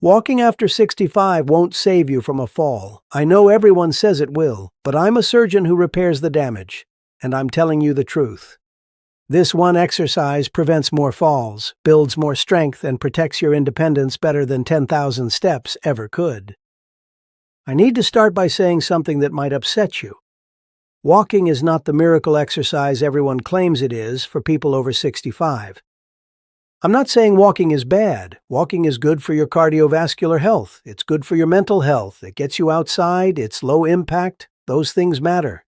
Walking after 65 won't save you from a fall. I know everyone says it will, but I'm a surgeon who repairs the damage, and I'm telling you the truth. This one exercise prevents more falls, builds more strength, and protects your independence better than 10,000 steps ever could. I need to start by saying something that might upset you. Walking is not the miracle exercise everyone claims it is for people over 65. I'm not saying walking is bad. Walking is good for your cardiovascular health. It's good for your mental health. It gets you outside. It's low impact. Those things matter.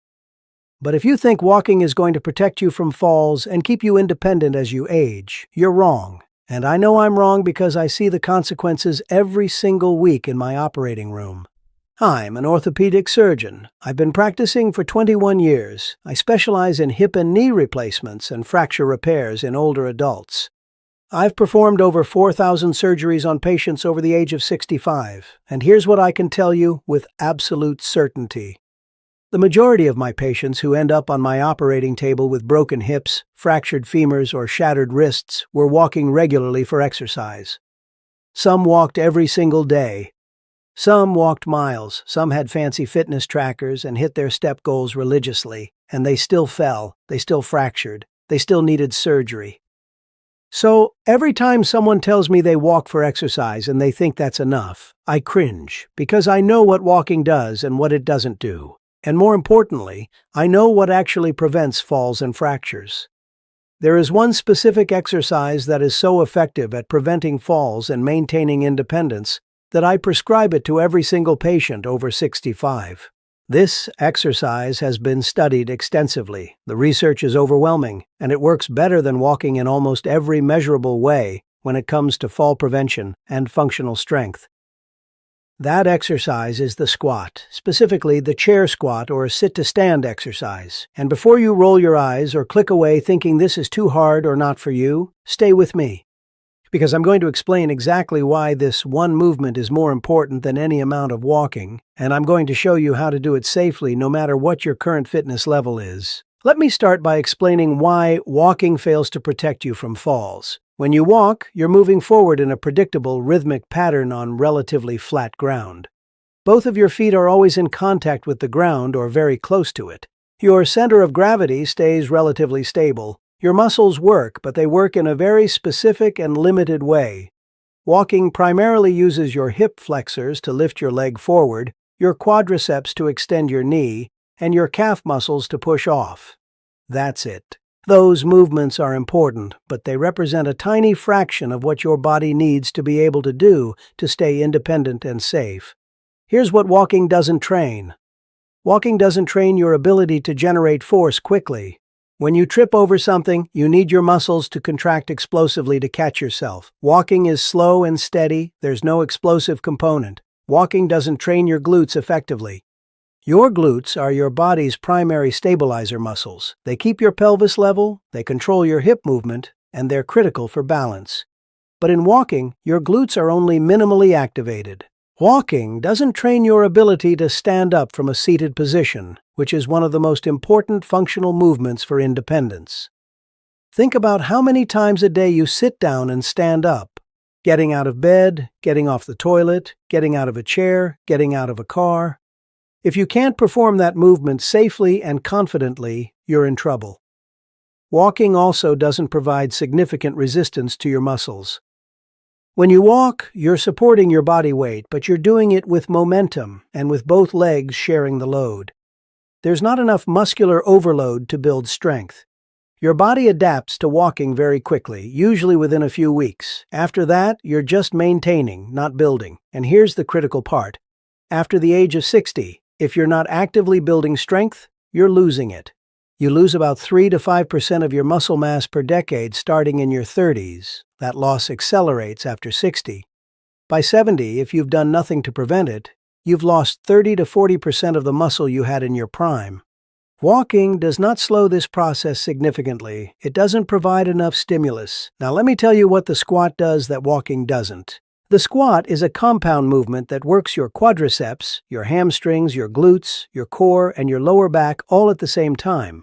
But if you think walking is going to protect you from falls and keep you independent as you age, you're wrong. And I know I'm wrong because I see the consequences every single week in my operating room. I'm an orthopedic surgeon. I've been practicing for 21 years. I specialize in hip and knee replacements and fracture repairs in older adults. I've performed over 4,000 surgeries on patients over the age of 65, and here's what I can tell you with absolute certainty. The majority of my patients who end up on my operating table with broken hips, fractured femurs, or shattered wrists were walking regularly for exercise. Some walked every single day. Some walked miles, some had fancy fitness trackers and hit their step goals religiously, and they still fell, they still fractured, they still needed surgery. So, every time someone tells me they walk for exercise and they think that's enough, I cringe, because I know what walking does and what it doesn't do. And more importantly, I know what actually prevents falls and fractures. There is one specific exercise that is so effective at preventing falls and maintaining independence that I prescribe it to every single patient over 65. This exercise has been studied extensively. The research is overwhelming, and it works better than walking in almost every measurable way when it comes to fall prevention and functional strength. That exercise is the squat, specifically the chair squat or sit-to-stand exercise. And before you roll your eyes or click away thinking this is too hard or not for you, stay with me, because I'm going to explain exactly why this one movement is more important than any amount of walking, and I'm going to show you how to do it safely no matter what your current fitness level is. Let me start by explaining why walking fails to protect you from falls. When you walk, you're moving forward in a predictable, rhythmic pattern on relatively flat ground. Both of your feet are always in contact with the ground or very close to it. Your center of gravity stays relatively stable. Your muscles work, but they work in a very specific and limited way. Walking primarily uses your hip flexors to lift your leg forward, your quadriceps to extend your knee, and your calf muscles to push off. That's it. Those movements are important, but they represent a tiny fraction of what your body needs to be able to do to stay independent and safe. Here's what walking doesn't train. Walking doesn't train your ability to generate force quickly. When you trip over something, you need your muscles to contract explosively to catch yourself. Walking is slow and steady. There's no explosive component. Walking doesn't train your glutes effectively. Your glutes are your body's primary stabilizer muscles. They keep your pelvis level, they control your hip movement, and they're critical for balance. But in walking, your glutes are only minimally activated. Walking doesn't train your ability to stand up from a seated position, which is one of the most important functional movements for independence. Think about how many times a day you sit down and stand up. Getting out of bed, getting off the toilet, getting out of a chair, getting out of a car. If you can't perform that movement safely and confidently, you're in trouble. Walking also doesn't provide significant resistance to your muscles. When you walk, you're supporting your body weight, but you're doing it with momentum and with both legs sharing the load. There's not enough muscular overload to build strength. Your body adapts to walking very quickly, usually within a few weeks. After that, you're just maintaining, not building. And here's the critical part. After the age of 60, if you're not actively building strength, you're losing it. You lose about 3 to 5% of your muscle mass per decade starting in your 30s. That loss accelerates after 60. By 70, if you've done nothing to prevent it, you've lost 30 to 40% of the muscle you had in your prime. Walking does not slow this process significantly. It doesn't provide enough stimulus. Now let me tell you what the squat does that walking doesn't. The squat is a compound movement that works your quadriceps, your hamstrings, your glutes, your core, and your lower back all at the same time.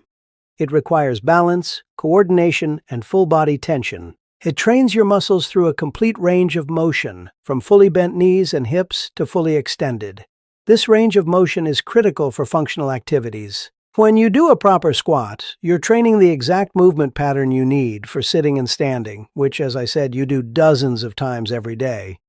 It requires balance, coordination, and full body tension. It trains your muscles through a complete range of motion, from fully bent knees and hips to fully extended. This range of motion is critical for functional activities. When you do a proper squat, you're training the exact movement pattern you need for sitting and standing, which, as I said, you do dozens of times every day.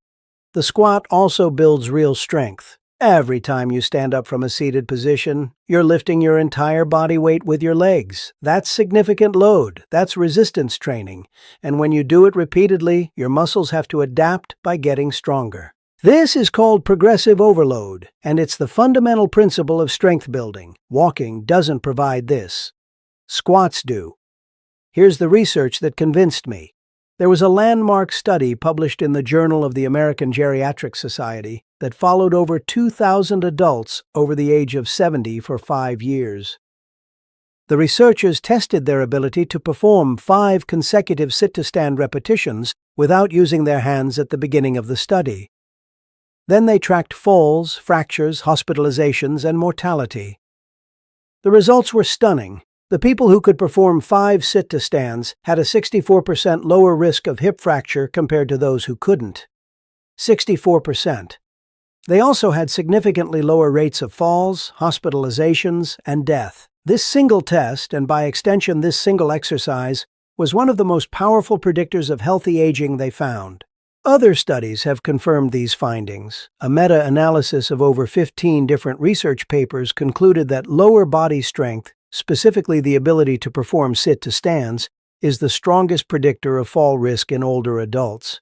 The squat also builds real strength. Every time you stand up from a seated position, you're lifting your entire body weight with your legs. That's significant load. That's resistance training. And when you do it repeatedly, your muscles have to adapt by getting stronger. This is called progressive overload, and it's the fundamental principle of strength building. Walking doesn't provide this. Squats do. Here's the research that convinced me. There was a landmark study published in the Journal of the American Geriatric Society that followed over 2,000 adults over the age of 70 for 5 years. The researchers tested their ability to perform 5 consecutive sit-to-stand repetitions without using their hands at the beginning of the study. Then they tracked falls, fractures, hospitalizations, and mortality. The results were stunning. The people who could perform 5 sit-to-stands had a 64% lower risk of hip fracture compared to those who couldn't. 64%. They also had significantly lower rates of falls, hospitalizations, and death. This single test, and by extension this single exercise, was one of the most powerful predictors of healthy aging they found. Other studies have confirmed these findings. A meta-analysis of over 15 different research papers concluded that lower body strength, specifically the ability to perform sit-to-stands, is the strongest predictor of fall risk in older adults.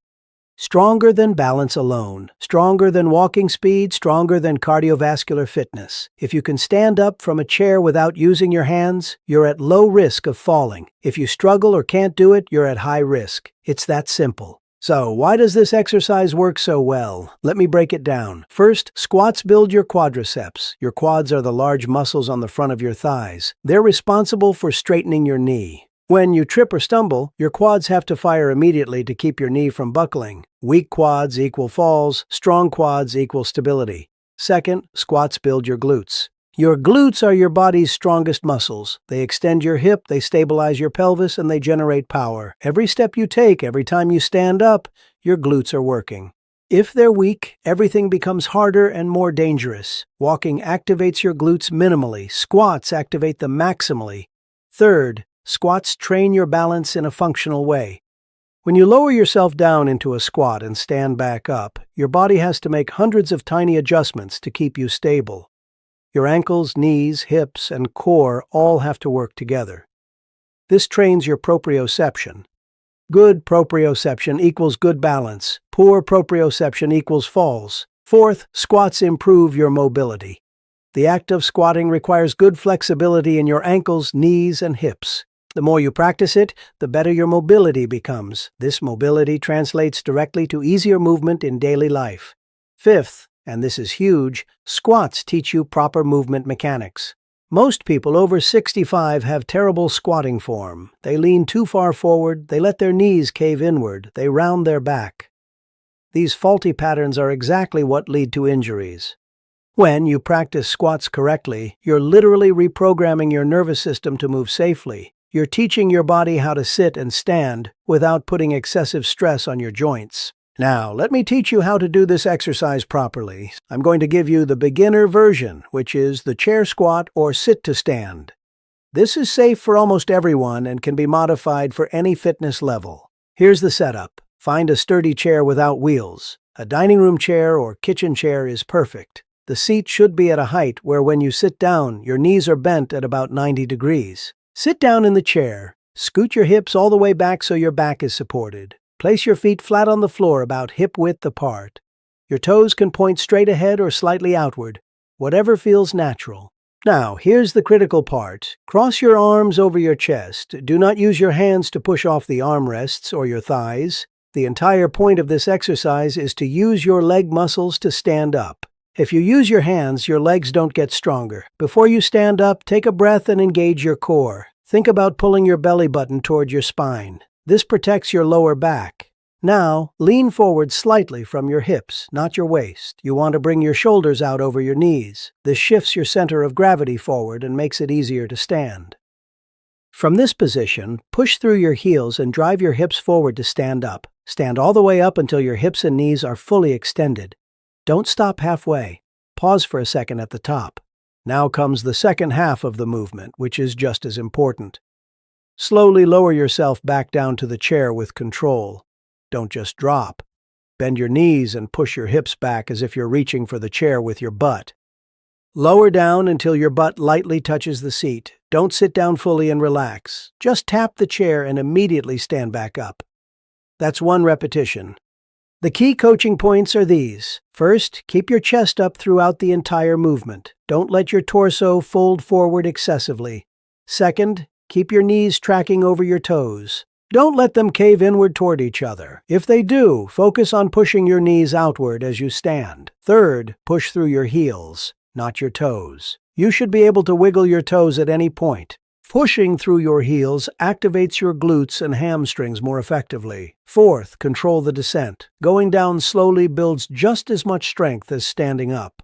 Stronger than balance alone, stronger than walking speed, stronger than cardiovascular fitness. If you can stand up from a chair without using your hands, you're at low risk of falling. If you struggle or can't do it, you're at high risk. It's that simple. So, why does this exercise work so well? Let me break it down. First, squats build your quadriceps. Your quads are the large muscles on the front of your thighs. They're responsible for straightening your knee. When you trip or stumble, your quads have to fire immediately to keep your knee from buckling. Weak quads equal falls, strong quads equal stability. Second, squats build your glutes. Your glutes are your body's strongest muscles. They extend your hip, they stabilize your pelvis, and they generate power. Every step you take, every time you stand up, your glutes are working. If they're weak, everything becomes harder and more dangerous. Walking activates your glutes minimally. Squats activate them maximally. Third, squats train your balance in a functional way. When you lower yourself down into a squat and stand back up, your body has to make hundreds of tiny adjustments to keep you stable. Your ankles, knees, hips, and core all have to work together. This trains your proprioception. Good proprioception equals good balance. Poor proprioception equals falls. Fourth, squats improve your mobility. The act of squatting requires good flexibility in your ankles, knees, and hips. The more you practice it, the better your mobility becomes. This mobility translates directly to easier movement in daily life. Fifth, and this is huge, squats teach you proper movement mechanics. Most people over 65 have terrible squatting form. They lean too far forward, they let their knees cave inward, they round their back. These faulty patterns are exactly what lead to injuries. When you practice squats correctly, you're literally reprogramming your nervous system to move safely. You're teaching your body how to sit and stand without putting excessive stress on your joints. Now, let me teach you how to do this exercise properly. I'm going to give you the beginner version, which is the chair squat or sit-to-stand. This is safe for almost everyone and can be modified for any fitness level. Here's the setup. Find a sturdy chair without wheels. A dining room chair or kitchen chair is perfect. The seat should be at a height where when you sit down, your knees are bent at about 90 degrees. Sit down in the chair. Scoot your hips all the way back so your back is supported. Place your feet flat on the floor about hip-width apart. Your toes can point straight ahead or slightly outward, whatever feels natural. Now, here's the critical part. Cross your arms over your chest. Do not use your hands to push off the armrests or your thighs. The entire point of this exercise is to use your leg muscles to stand up. If you use your hands, your legs don't get stronger. Before you stand up, take a breath and engage your core. Think about pulling your belly button toward your spine. This protects your lower back. Now, lean forward slightly from your hips, not your waist. You want to bring your shoulders out over your knees. This shifts your center of gravity forward and makes it easier to stand. From this position, push through your heels and drive your hips forward to stand up. Stand all the way up until your hips and knees are fully extended. Don't stop halfway. Pause for a second at the top. Now comes the second half of the movement, which is just as important. Slowly lower yourself back down to the chair with control. Don't just drop. Bend your knees and push your hips back as if you're reaching for the chair with your butt. Lower down until your butt lightly touches the seat. Don't sit down fully and relax. Just tap the chair and immediately stand back up. That's one repetition. The key coaching points are these. First, keep your chest up throughout the entire movement. Don't let your torso fold forward excessively. Second, keep your knees tracking over your toes. Don't let them cave inward toward each other. If they do, focus on pushing your knees outward as you stand. Third, push through your heels, not your toes. You should be able to wiggle your toes at any point. Pushing through your heels activates your glutes and hamstrings more effectively. Fourth, control the descent. Going down slowly builds just as much strength as standing up.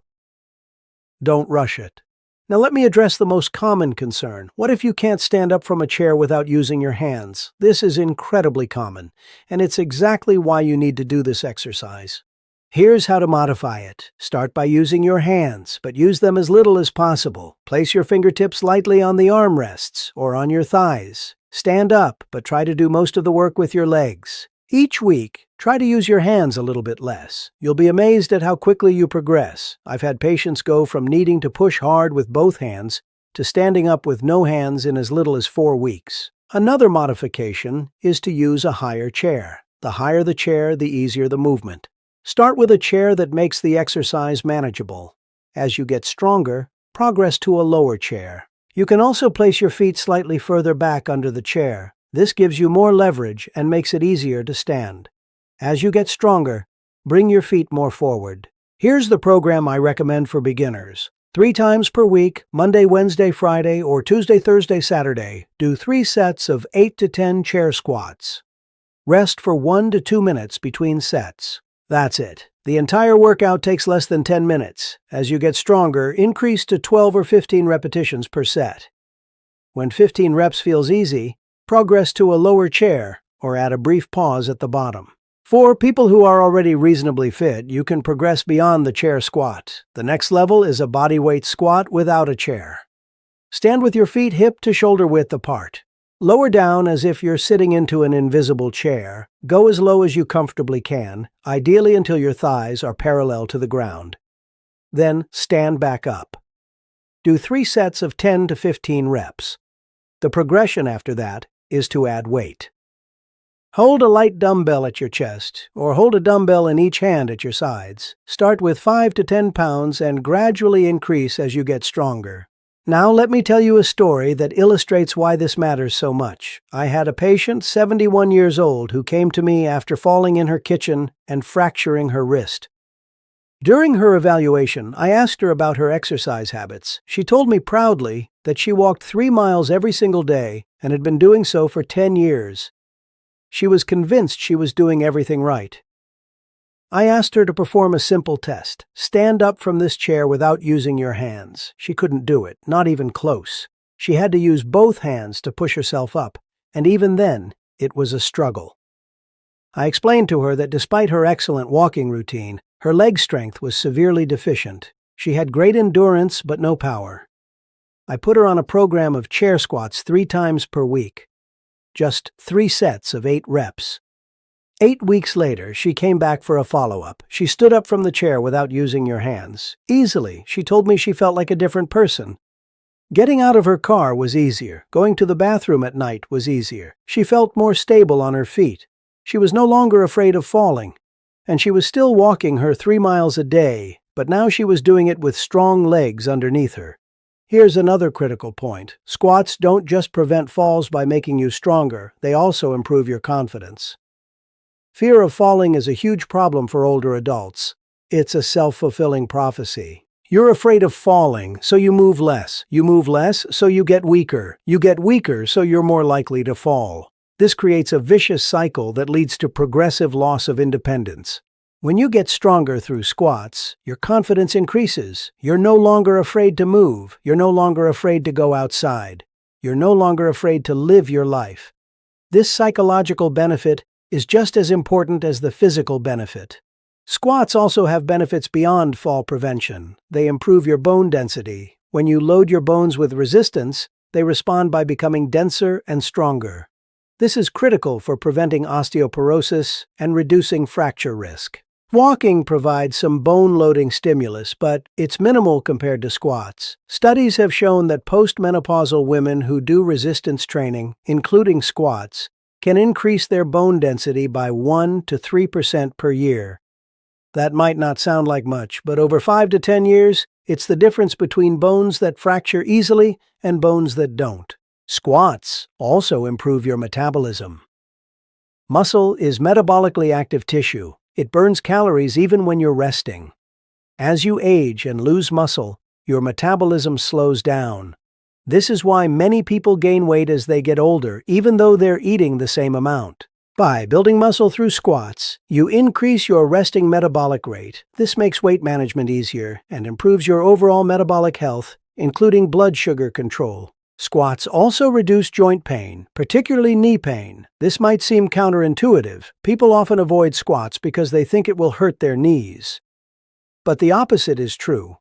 Don't rush it. Now let me address the most common concern. What if you can't stand up from a chair without using your hands? This is incredibly common, and it's exactly why you need to do this exercise. Here's how to modify it. Start by using your hands, but use them as little as possible. Place your fingertips lightly on the armrests or on your thighs. Stand up, but try to do most of the work with your legs. Each week, try to use your hands a little bit less. You'll be amazed at how quickly you progress. I've had patients go from needing to push hard with both hands to standing up with no hands in as little as 4 weeks. Another modification is to use a higher chair. The higher the chair, the easier the movement. Start with a chair that makes the exercise manageable. As you get stronger, progress to a lower chair. You can also place your feet slightly further back under the chair. This gives you more leverage and makes it easier to stand. As you get stronger, bring your feet more forward. Here's the program I recommend for beginners. 3 times per week, Monday, Wednesday, Friday, or Tuesday, Thursday, Saturday, do 3 sets of 8 to 10 chair squats. Rest for 1 to 2 minutes between sets. That's it. The entire workout takes less than 10 minutes. As you get stronger, increase to 12 or 15 repetitions per set. When 15 reps feels easy, progress to a lower chair or add a brief pause at the bottom. For people who are already reasonably fit, you can progress beyond the chair squat. The next level is a bodyweight squat without a chair. Stand with your feet hip to shoulder width apart. Lower down as if you're sitting into an invisible chair. Go as low as you comfortably can, ideally until your thighs are parallel to the ground. Then stand back up. Do 3 sets of 10 to 15 reps. The progression after that is to add weight. Hold a light dumbbell at your chest, or hold a dumbbell in each hand at your sides. Start with 5 to 10 pounds and gradually increase as you get stronger. Now let me tell you a story that illustrates why this matters so much. I had a patient, 71 years old, who came to me after falling in her kitchen and fracturing her wrist. During her evaluation, I asked her about her exercise habits. She told me proudly that she walked 3 miles every single day and had been doing so for 10 years. She was convinced she was doing everything right. I asked her to perform a simple test. Stand up from this chair without using your hands. She couldn't do it, not even close. She had to use both hands to push herself up, and even then, it was a struggle. I explained to her that despite her excellent walking routine, her leg strength was severely deficient. She had great endurance but no power. I put her on a program of chair squats 3 times per week. Just 3 sets of 8 reps. 8 weeks later, she came back for a follow-up. She stood up from the chair without using your hands. Easily, she told me she felt like a different person. Getting out of her car was easier. Going to the bathroom at night was easier. She felt more stable on her feet. She was no longer afraid of falling. And she was still walking her 3 miles a day, but now she was doing it with strong legs underneath her. Here's another critical point. Squats don't just prevent falls by making you stronger, they also improve your confidence. Fear of falling is a huge problem for older adults. It's a self-fulfilling prophecy. You're afraid of falling, so you move less. You move less, so you get weaker. You get weaker, so you're more likely to fall. This creates a vicious cycle that leads to progressive loss of independence. When you get stronger through squats, your confidence increases. You're no longer afraid to move. You're no longer afraid to go outside. You're no longer afraid to live your life. This psychological benefit is just as important as the physical benefit. Squats also have benefits beyond fall prevention. They improve your bone density. When you load your bones with resistance, they respond by becoming denser and stronger. This is critical for preventing osteoporosis and reducing fracture risk. Walking provides some bone-loading stimulus, but it's minimal compared to squats. Studies have shown that postmenopausal women who do resistance training, including squats, can increase their bone density by 1 to 3% per year. That might not sound like much, but over 5 to 10 years, it's the difference between bones that fracture easily and bones that don't. Squats also improve your metabolism. Muscle is metabolically active tissue. It burns calories even when you're resting. As you age and lose muscle, your metabolism slows down. This is why many people gain weight as they get older, even though they're eating the same amount. By building muscle through squats, you increase your resting metabolic rate. This makes weight management easier and improves your overall metabolic health, including blood sugar control. Squats also reduce joint pain, particularly knee pain. This might seem counterintuitive. People often avoid squats because they think it will hurt their knees. But the opposite is true.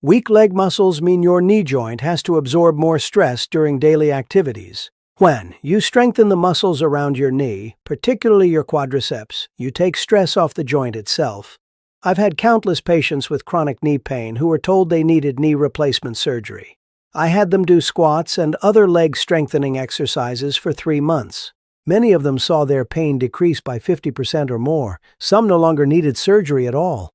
Weak leg muscles mean your knee joint has to absorb more stress during daily activities. When you strengthen the muscles around your knee, particularly your quadriceps, you take stress off the joint itself. I've had countless patients with chronic knee pain who were told they needed knee replacement surgery. I had them do squats and other leg strengthening exercises for 3 months. Many of them saw their pain decrease by 50% or more. Some no longer needed surgery at all.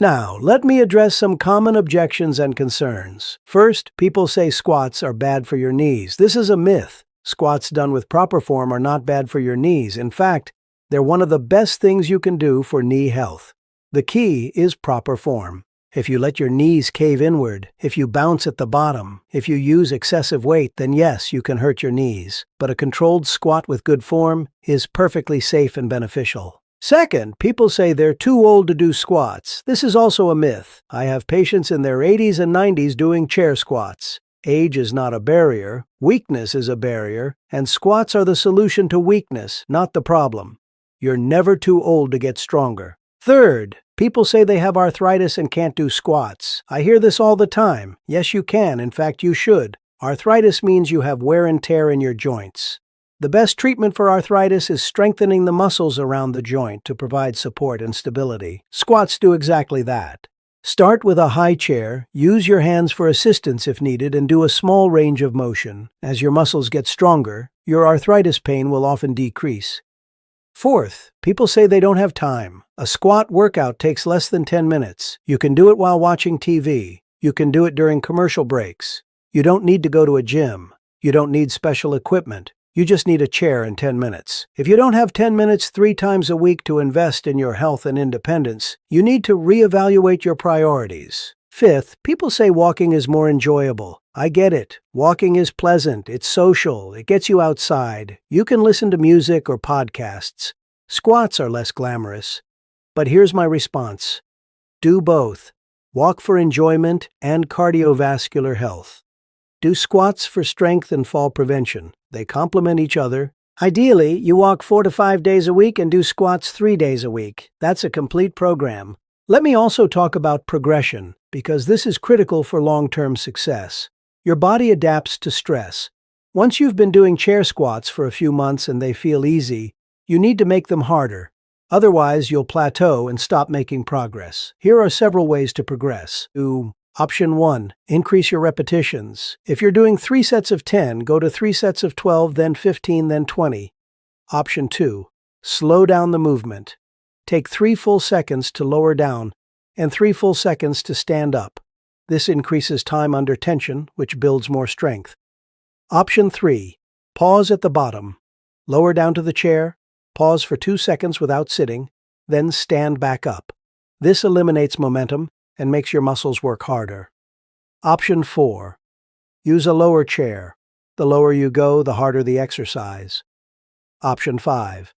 Now, let me address some common objections and concerns. First, people say squats are bad for your knees. This is a myth. Squats done with proper form are not bad for your knees. In fact, they're one of the best things you can do for knee health. The key is proper form. If you let your knees cave inward, if you bounce at the bottom, if you use excessive weight, then yes, you can hurt your knees. But a controlled squat with good form is perfectly safe and beneficial. Second, people say they're too old to do squats. This is also a myth. I have patients in their 80s and 90s doing chair squats. Age is not a barrier, weakness is a barrier, and squats are the solution to weakness, not the problem. You're never too old to get stronger. Third, people say they have arthritis and can't do squats. I hear this all the time. Yes, you can. In fact, you should. Arthritis means you have wear and tear in your joints. The best treatment for arthritis is strengthening the muscles around the joint to provide support and stability. Squats do exactly that. Start with a high chair, use your hands for assistance if needed, and do a small range of motion. As your muscles get stronger, your arthritis pain will often decrease. Fourth, people say they don't have time. A squat workout takes less than 10 minutes. You can do it while watching TV. You can do it during commercial breaks. You don't need to go to a gym. You don't need special equipment. You just need a chair and 10 minutes. If you don't have 10 minutes 3 times a week to invest in your health and independence, you need to reevaluate your priorities. Fifth, people say walking is more enjoyable. I get it. Walking is pleasant, it's social, it gets you outside. You can listen to music or podcasts. Squats are less glamorous. But here's my response. Do both. Walk for enjoyment and cardiovascular health. Do squats for strength and fall prevention. They complement each other. Ideally, you walk 4 to 5 days a week and do squats 3 days a week. That's a complete program. Let me also talk about progression, because this is critical for long-term success. Your body adapts to stress. Once you've been doing chair squats for a few months and they feel easy, you need to make them harder. Otherwise, you'll plateau and stop making progress. Here are several ways to progress. Option 1. Increase your repetitions. If you're doing 3 sets of 10, go to 3 sets of 12, then 15, then 20. Option 2. Slow down the movement. Take 3 full seconds to lower down and 3 full seconds to stand up. This increases time under tension, which builds more strength. Option 3. Pause at the bottom. Lower down to the chair, pause for 2 seconds without sitting, then stand back up. This eliminates momentum and makes your muscles work harder. Option 4. Use a lower chair. The lower you go, the harder the exercise. Option 5.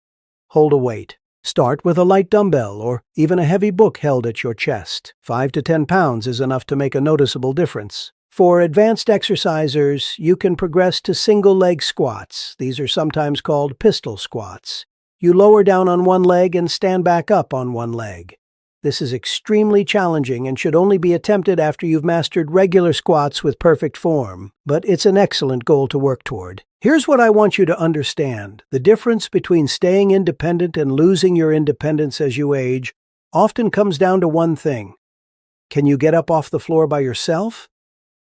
Hold a weight. Start with a light dumbbell or even a heavy book held at your chest. 5 to 10 pounds is enough to make a noticeable difference. For advanced exercisers, you can progress to single leg squats. These are sometimes called pistol squats. You lower down on one leg and stand back up on one leg. This is extremely challenging and should only be attempted after you've mastered regular squats with perfect form, but it's an excellent goal to work toward. Here's what I want you to understand. The difference between staying independent and losing your independence as you age often comes down to one thing. Can you get up off the floor by yourself?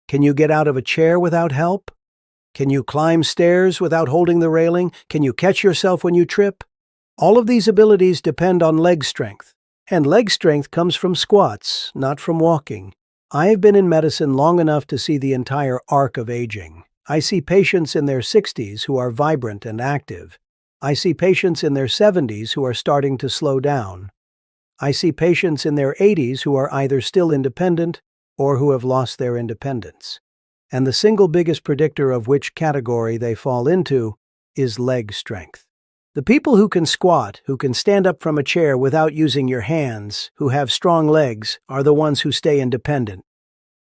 Can you get out of a chair without help? Can you climb stairs without holding the railing? Can you catch yourself when you trip? All of these abilities depend on leg strength. And leg strength comes from squats, not from walking. I have been in medicine long enough to see the entire arc of aging. I see patients in their 60s who are vibrant and active. I see patients in their 70s who are starting to slow down. I see patients in their 80s who are either still independent or who have lost their independence. And the single biggest predictor of which category they fall into is leg strength. The people who can squat, who can stand up from a chair without using your hands, who have strong legs, are the ones who stay independent.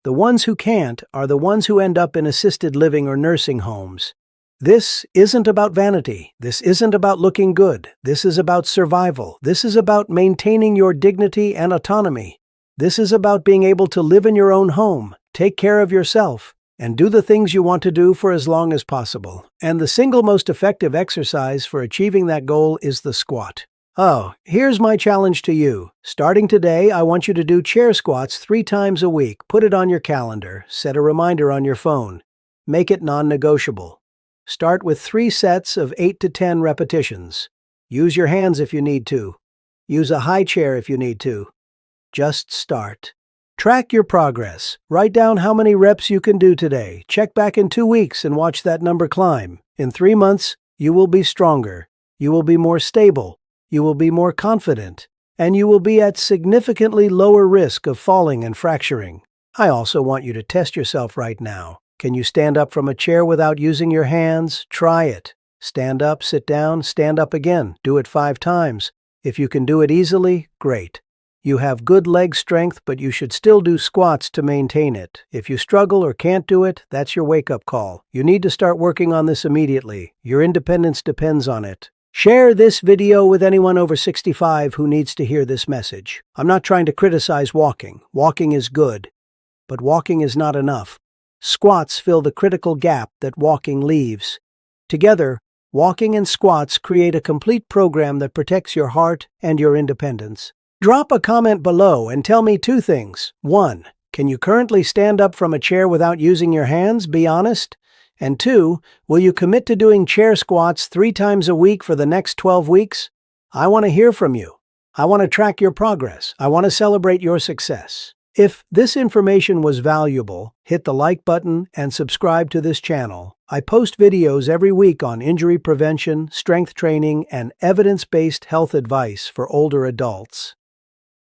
The ones who can't are the ones who end up in assisted living or nursing homes. This isn't about vanity. This isn't about looking good. This is about survival. This is about maintaining your dignity and autonomy. This is about being able to live in your own home, take care of yourself, and do the things you want to do for as long as possible. And the single most effective exercise for achieving that goal is the squat. Oh, here's my challenge to you. Starting today, I want you to do chair squats 3 times a week. Put it on your calendar. Set a reminder on your phone. Make it non-negotiable. Start with 3 sets of 8 to 10 repetitions. Use your hands if you need to. Use a high chair if you need to. Just start. Track your progress. Write down how many reps you can do today. Check back in 2 weeks and watch that number climb. In 3 months, you will be stronger. You will be more stable. You will be more confident. And you will be at significantly lower risk of falling and fracturing. I also want you to test yourself right now. Can you stand up from a chair without using your hands? Try it. Stand up, sit down, stand up again. Do it 5 times. If you can do it easily, great. You have good leg strength, but you should still do squats to maintain it. If you struggle or can't do it, that's your wake-up call. You need to start working on this immediately. Your independence depends on it. Share this video with anyone over 65 who needs to hear this message. I'm not trying to criticize walking. Walking is good, but walking is not enough. Squats fill the critical gap that walking leaves. Together, walking and squats create a complete program that protects your heart and your independence. Drop a comment below and tell me 2 things. 1. Can you currently stand up from a chair without using your hands? Be honest. And 2. Will you commit to doing chair squats 3 times a week for the next 12 weeks? I want to hear from you. I want to track your progress. I want to celebrate your success. If this information was valuable, hit the like button and subscribe to this channel. I post videos every week on injury prevention, strength training, and evidence-based health advice for older adults.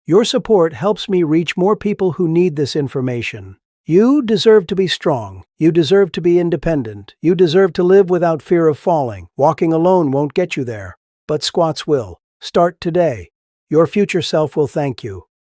Your support helps me reach more people who need this information. You deserve to be strong. You deserve to be independent. You deserve to live without fear of falling. Walking alone won't get you there, but squats will. Start today. Your future self will thank you.